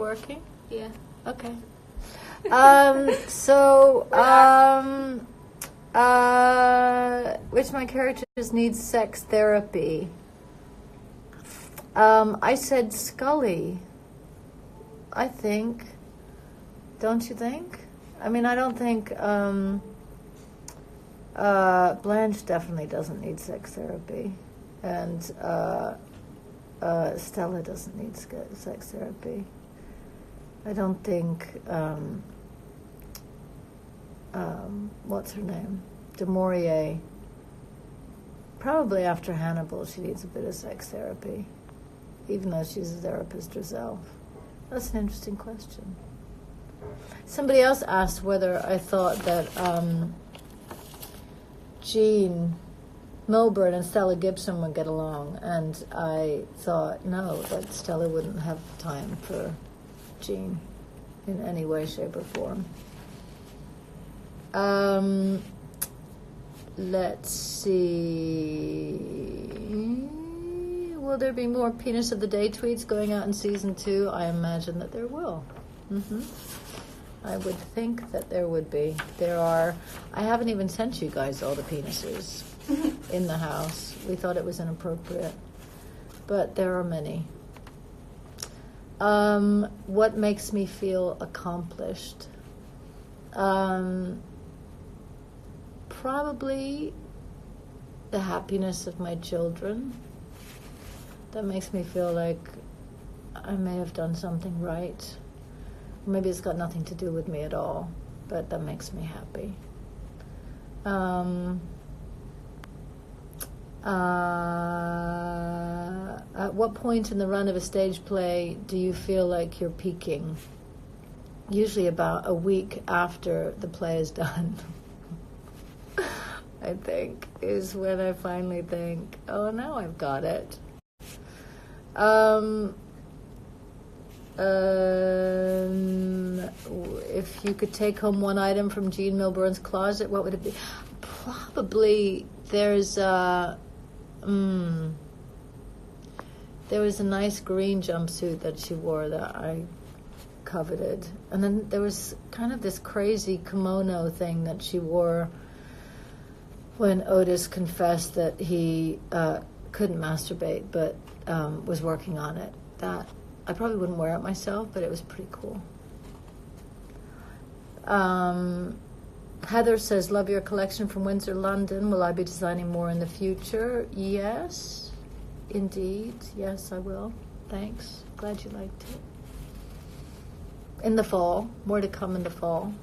working? Yeah. Okay. Which of my characters needs sex therapy? I said Scully. I think. Don't you think? I mean, I don't think Blanche definitely doesn't need sex therapy, and Stella doesn't need sex therapy. I don't think what's her name? Du Maurier. Probably after Hannibal, she needs a bit of sex therapy, even though she's a therapist herself. That's an interesting question. Somebody else asked whether I thought that Jean Milburn and Stella Gibson would get along, and I thought no, that Stella wouldn't have time for Jean in any way, shape, or form. Let's see. Will there be more Penis of the Day tweets going out in season 2? I imagine that there will. I would think that there would be. There are. I haven't even sent you guys all the penises in the house. We thought it was inappropriate, but there are many. What makes me feel accomplished? Probably the happiness of my children. That makes me feel like I may have done something right. Maybe it's got nothing to do with me at all, but that makes me happy. At what point in the run of a stage play do you feel like you're peaking? Usually about a week after the play is done. I think, is when I finally think, oh, now I've got it. If you could take home one item from Jean Milburn's closet, what would it be? Probably there was a nice green jumpsuit that she wore that I coveted. And then there was kind of this crazy kimono thing that she wore when Otis confessed that he couldn't masturbate, but was working on it. That I probably wouldn't wear it myself, but it was pretty cool. Heather says, love your collection from Windsor, London. Will I be designing more in the future? Yes, indeed. Yes, I will. Thanks. Glad you liked it. In the fall. More to come in the fall.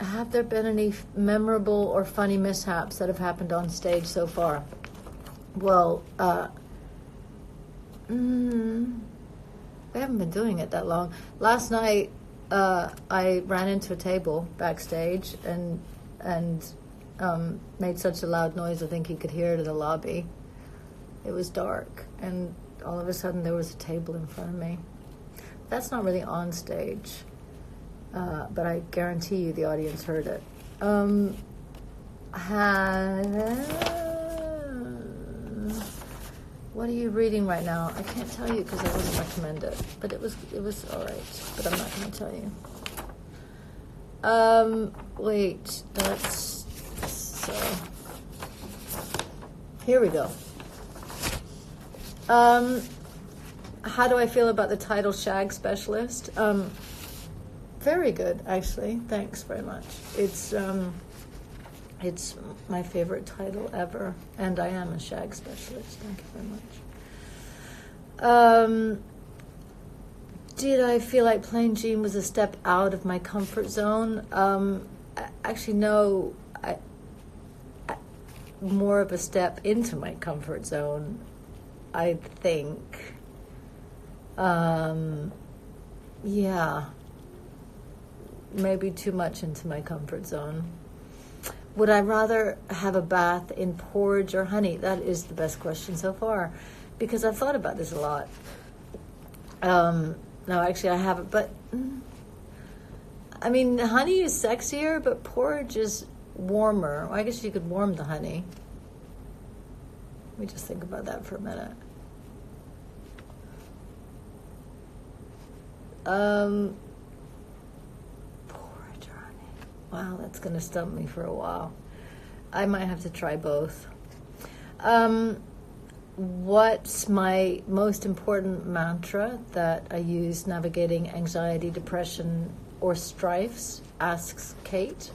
Have there been any memorable or funny mishaps that have happened on stage so far? Well, we haven't been doing it that long. Last night, I ran into a table backstage and made such a loud noise I think he could hear it in the lobby. It was dark, and all of a sudden there was a table in front of me. That's not really on stage, but I guarantee you the audience heard it. What are you reading right now? I can't tell you because I wouldn't recommend it. But it was all right. But I'm not going to tell you. Wait, that's so. Here we go. How do I feel about the title Shag Specialist? Very good, actually. Thanks very much. It's my favorite title ever, and I am a shag specialist. Thank you very much. Did I feel like playing Jean was a step out of my comfort zone? Actually, no. I more of a step into my comfort zone, I think. Yeah. Maybe too much into my comfort zone. Would I rather have a bath in porridge or honey? That is the best question so far, because I've thought about this a lot. No, actually I haven't, but I mean, honey is sexier, but porridge is warmer. Well, I guess you could warm the honey. Let me just think about that for a minute. Porridge on it. Wow, that's going to stump me for a while. I might have to try both. What's my most important mantra that I use navigating anxiety, depression, or strifes? Asks Kate.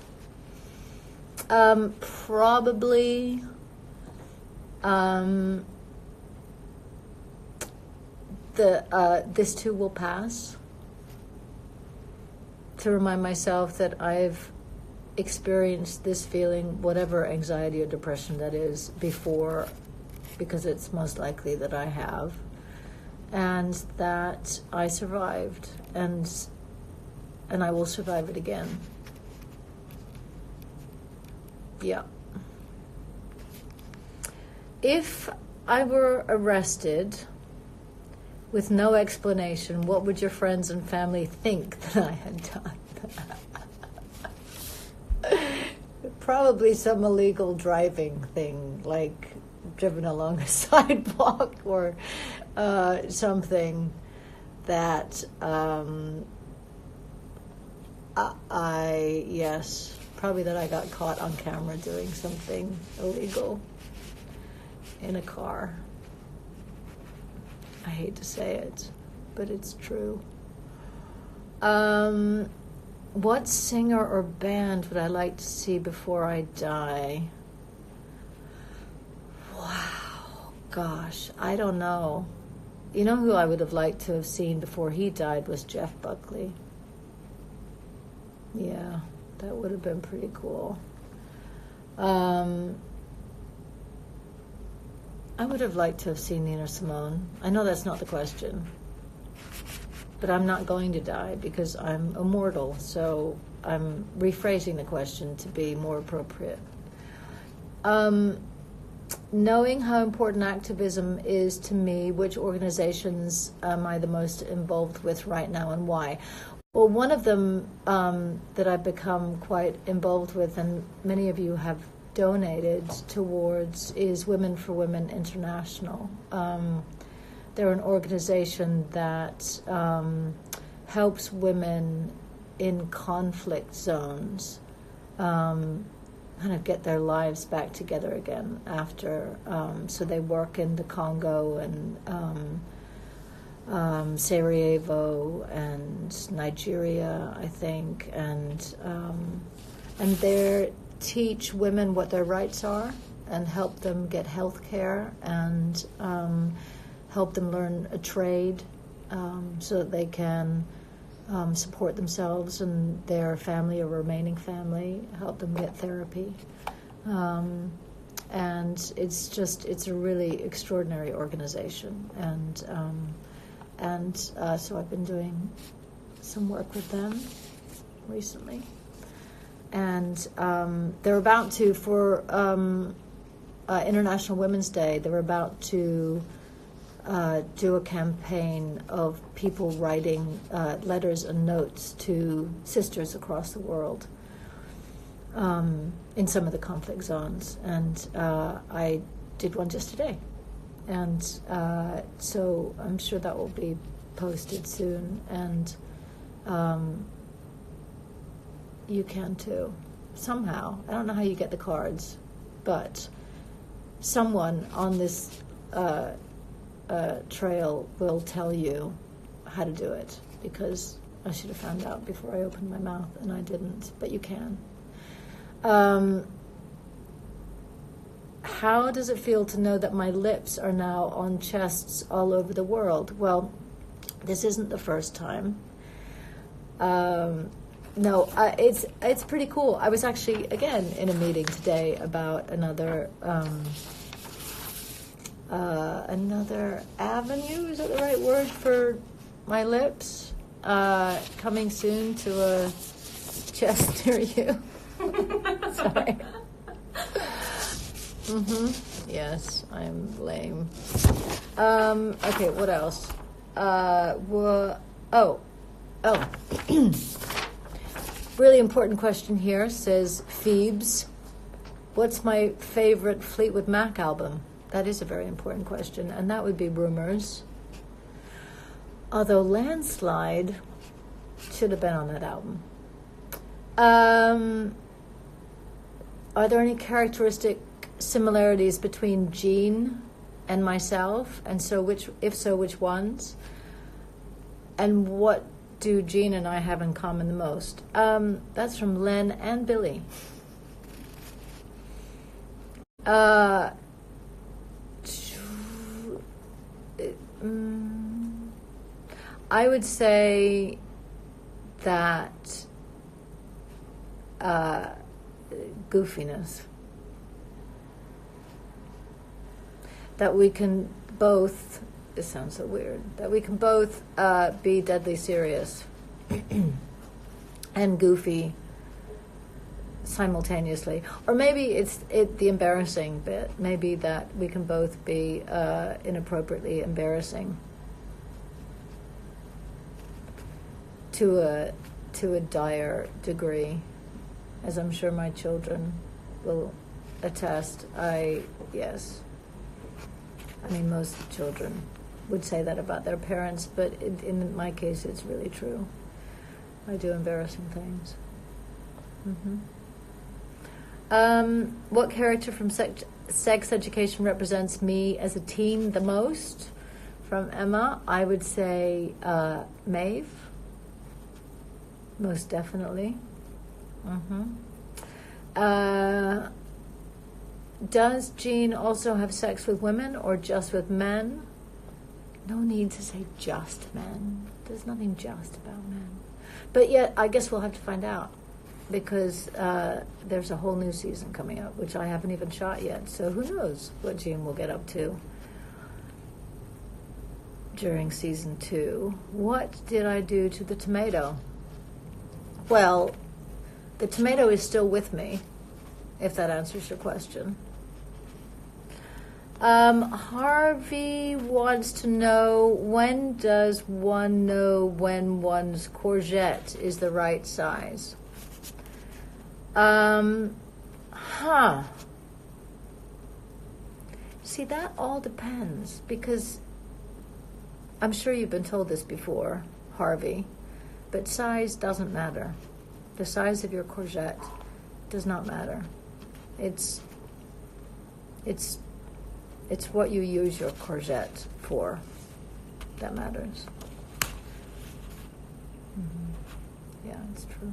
Probably this too will pass. To remind myself that I've experienced this feeling, whatever anxiety or depression that is, before, because it's most likely that I have, and that I survived, and I will survive it again. Yeah. If I were arrested with no explanation, what would your friends and family think that I had done? Probably some illegal driving thing, like driven along a sidewalk or something that probably that I got caught on camera doing something illegal in a car. I hate to say it, but it's true. What singer or band would I like to see before I die? Wow, gosh, I don't know. You know who I would have liked to have seen before he died was Jeff Buckley. Yeah, that would have been pretty cool. I would have liked to have seen Nina Simone. I know that's not the question, but I'm not going to die because I'm immortal, so I'm rephrasing the question to be more appropriate. Knowing how important activism is to me, which organizations am I the most involved with right now and why? Well, one of them that I've become quite involved with, and many of you have donated towards, is Women for Women International. They're an organization that helps women in conflict zones kind of get their lives back together again after. So they work in the Congo and Sarajevo and Nigeria, I think, and they teach women what their rights are and help them get health care and help them learn a trade so that they can support themselves and their family or remaining family, help them get therapy. And it's a really extraordinary organization. And so I've been doing some work with them recently. And they're about to, for International Women's Day, they're about to do a campaign of people writing letters and notes to sisters across the world in some of the conflict zones. And I did one just today. And so I'm sure that will be posted soon. And you can too, somehow. I don't know how you get the cards, but someone on this trail will tell you how to do it, because I should have found out before I opened my mouth, and I didn't, but you can. How does it feel to know that my lips are now on chests all over the world? Well, this isn't the first time. No, it's pretty cool. I was actually, again, in a meeting today about another avenue, is that the right word for my lips? Coming soon to a chest near you. Sorry. Yes, I'm lame. Okay, what else? Really important question here, says Phoebes. What's my favorite Fleetwood Mac album? That is a very important question, and that would be Rumors. Although Landslide Should have been on that album. Are there any characteristic similarities between Jean and myself? And so, if so, which ones? And what do Jean and I have in common the most? That's from Len and Billy. I would say that goofiness. That we can both, this sounds so weird, that we can both be deadly serious and goofy simultaneously. Or maybe it's the embarrassing bit. Maybe that we can both be inappropriately embarrassing to a dire degree, as I'm sure my children will attest. Yes. I mean, most children would say that about their parents, but in my case, it's really true. I do embarrassing things. What character from Sex Education represents me as a teen the most? From Emma, I would say Maeve. Most definitely. Does Jean also have sex with women or just with men? No need to say just men. There's nothing just about men. But yet, I guess we'll have to find out, because there's a whole new season coming up, which I haven't even shot yet. So who knows what Jean will get up to during season 2. What did I do to the tomato? Well, the tomato is still with me, if that answers your question. Harvey wants to know, when does one know when one's courgette is the right size? See, that all depends, because I'm sure you've been told this before, Harvey, but size doesn't matter. The size of your courgette does not matter. It's what you use your courgette for that matters. Yeah, it's true.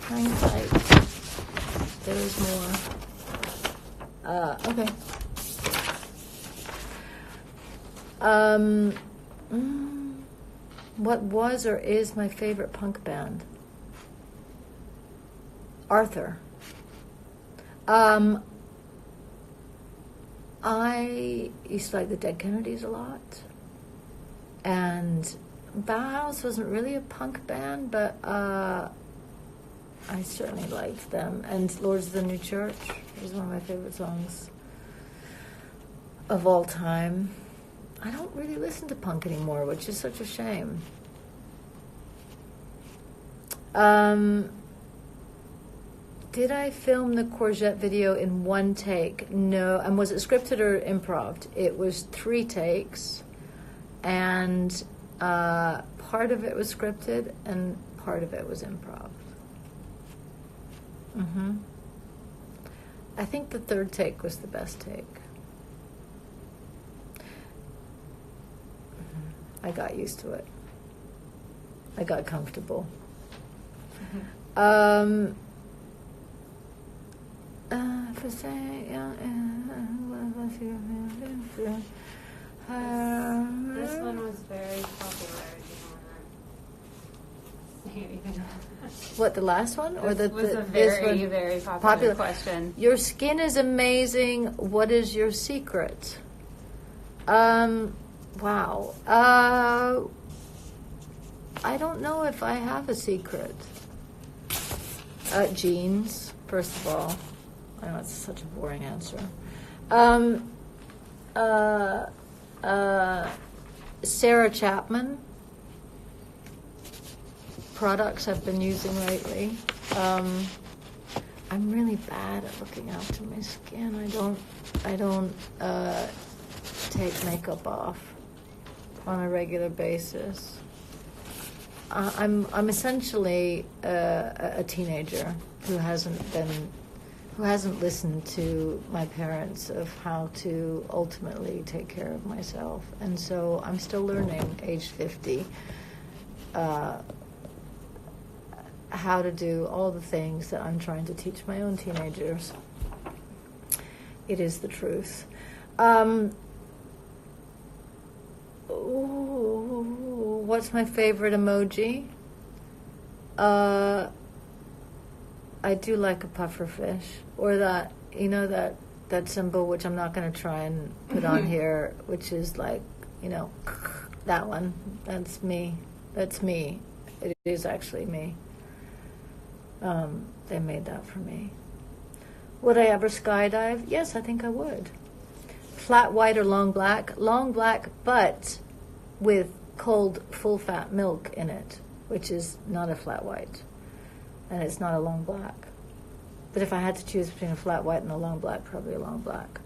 Hindsight. There is more. Okay. What was or is my favorite punk band? Arthur. I used to like the Dead Kennedys a lot. And Bauhaus wasn't really a punk band, but I certainly liked them. And Lords of the New Church is one of my favorite songs of all time. I don't really listen to punk anymore, which is such a shame. Did I film the courgette video in one take? No. And was it scripted or improv? It was 3 takes. And part of it was scripted and part of it was improv. I think the 3rd take was the best take. I got used to it. I got comfortable. This one was very popular. What, the last one? Or this was a very, very popular question. Your skin is amazing. What is your secret? Wow. I don't know if I have a secret. Jeans, first of all. I know it's such a boring answer. Sarah Chapman products I've been using lately. I'm really bad at looking after my skin. I don't to take makeup off on a regular basis. I'm essentially a teenager who hasn't listened to my parents of how to ultimately take care of myself, and so I'm still learning, age 50, how to do all the things that I'm trying to teach my own teenagers. It is the truth. What's my favorite emoji? I do like a pufferfish, or that, that symbol, which I'm not going to try and put on here, which is like, that one. That's me. That's me. It is actually me. They made that for me. Would I ever skydive? Yes, I think I would. Flat white or long black? Long black, but with cold, full-fat milk in it, which is not a flat white, and it's not a long black. But if I had to choose between a flat white and a long black, probably a long black.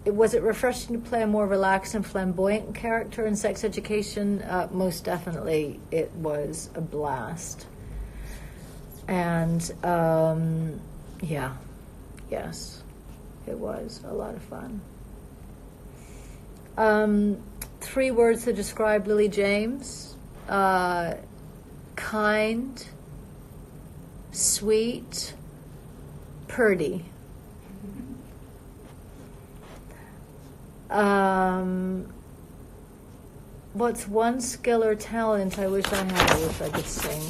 Was it refreshing to play a more relaxed and flamboyant character in Sex Education? Most definitely, it was a blast. And yes, it was a lot of fun. 3 words to describe Lily James: kind, sweet, purdy. What's one skill or talent I wish I had? I wish I could sing.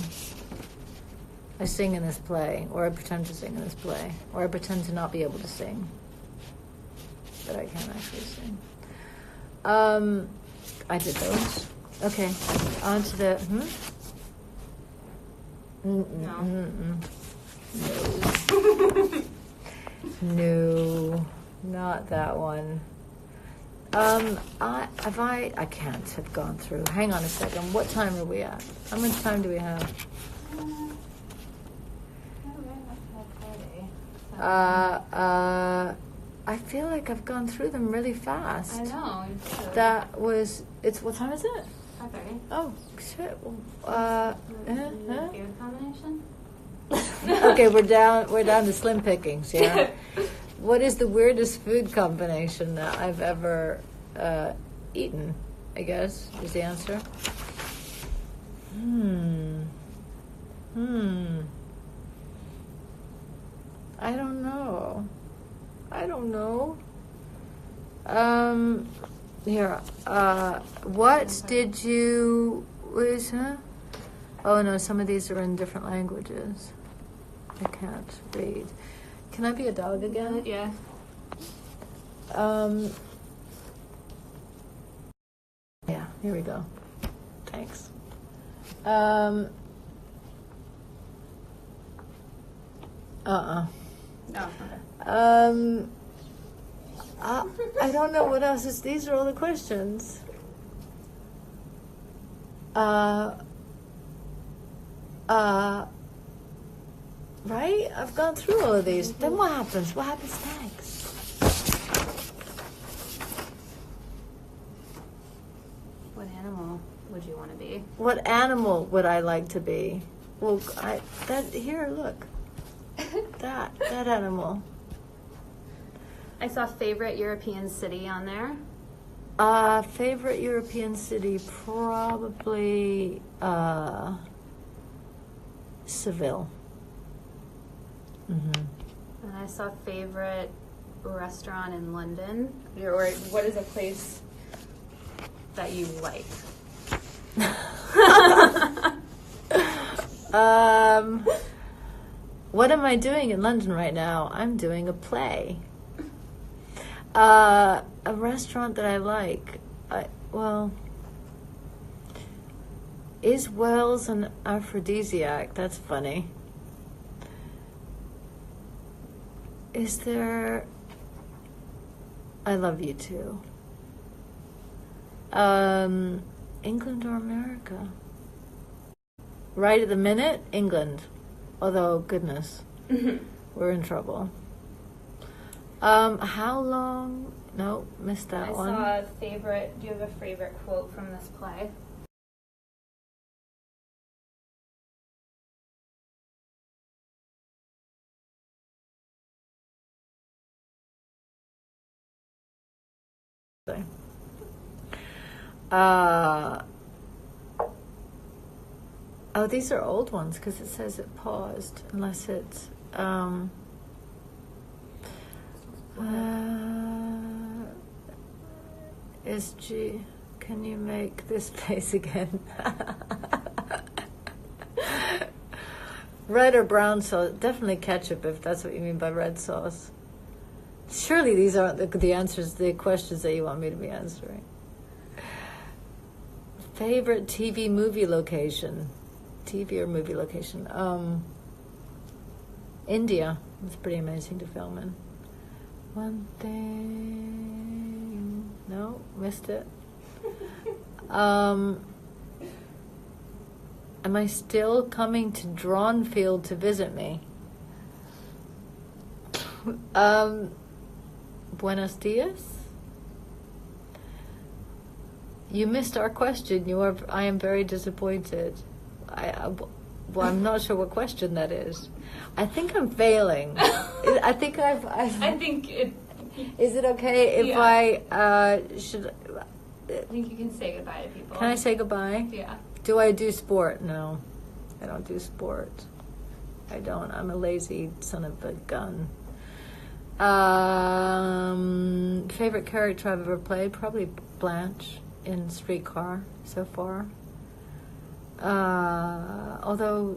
I sing in this play, or I pretend to sing in this play, or I pretend to not be able to sing, but I can't actually sing. I did those. Okay, on to the. No, not that one. I can't have gone through. Hang on a second. What time are we at? How much time do we have? I feel like I've gone through them really fast. I know. What time is it? 5:30. Oh, shit. Food combination? Okay, we're down to slim pickings, yeah? What is the weirdest food combination that I've ever eaten, I guess, is the answer. I don't know. Here, what did you, Oh no, some of these are in different languages. I can't read. Can I be a dog again? Yeah. Yeah, here we go. Thanks. No, okay. I don't know what else is. These are all the questions. Right? I've gone through all of these. Then what happens? What happens next? What animal would you want to be? What animal would I like to be? Well, here, look. that animal. I saw favorite European city on there. Favorite European city, probably Seville. And I saw favorite restaurant in London. Or what is a place that you like? What am I doing in London right now? I'm doing a play. A restaurant that I like. Is Wells an aphrodisiac? That's funny. Is there... I love you too. England or America? Right at the minute, England. Although, goodness, we're in trouble. How long? No, missed that one. I saw a favorite. Do you have a favorite quote from this play? Oh, these are old ones because it says it paused, unless it's is G. Can you make this face again? Red or brown sauce? Definitely ketchup, if that's what you mean by red sauce. Surely these aren't the answers, the questions that you want me to be answering. Favorite TV movie location? TV or movie location? India. It's pretty amazing to film in. One thing. No, missed it. Am I still coming to Drawnfield to visit me? Buenos dias. You missed our question. I am very disappointed. I'm not sure what question that is. I think I'm failing. I think I think it. Is it okay if I should? I think you can say goodbye to people. Can I say goodbye? Yeah. Do I do sport? No, I don't do sport. I don't. I'm a lazy son of a gun. Favorite character I've ever played? Probably Blanche in Streetcar so far. Although,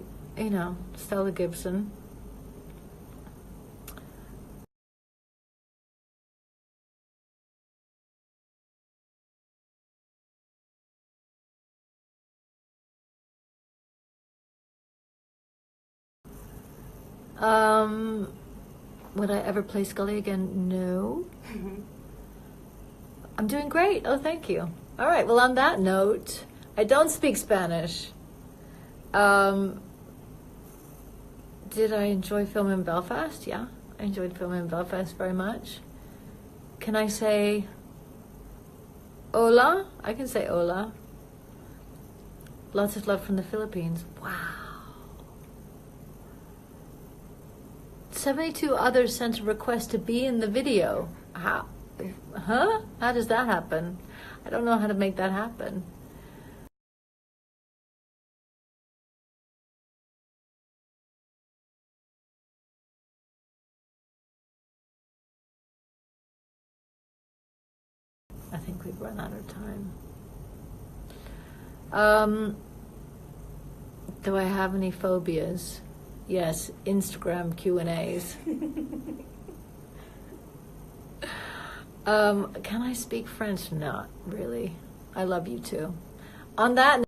Stella Gibson. Would I ever play Scully again? No. I'm doing great. Oh, thank you. All right. Well, on that note, I don't speak Spanish. Did I enjoy filming in Belfast? Yeah, I enjoyed filming in Belfast very much. Can I say hola? I can say hola. Lots of love from the Philippines. Wow. 72 others sent a request to be in the video. How? Huh? How does that happen? I don't know how to make that happen. I think we've run out of time. Do I have any phobias? Yes, Instagram Q&As. Can I speak French? Not really. I love you too. On that note,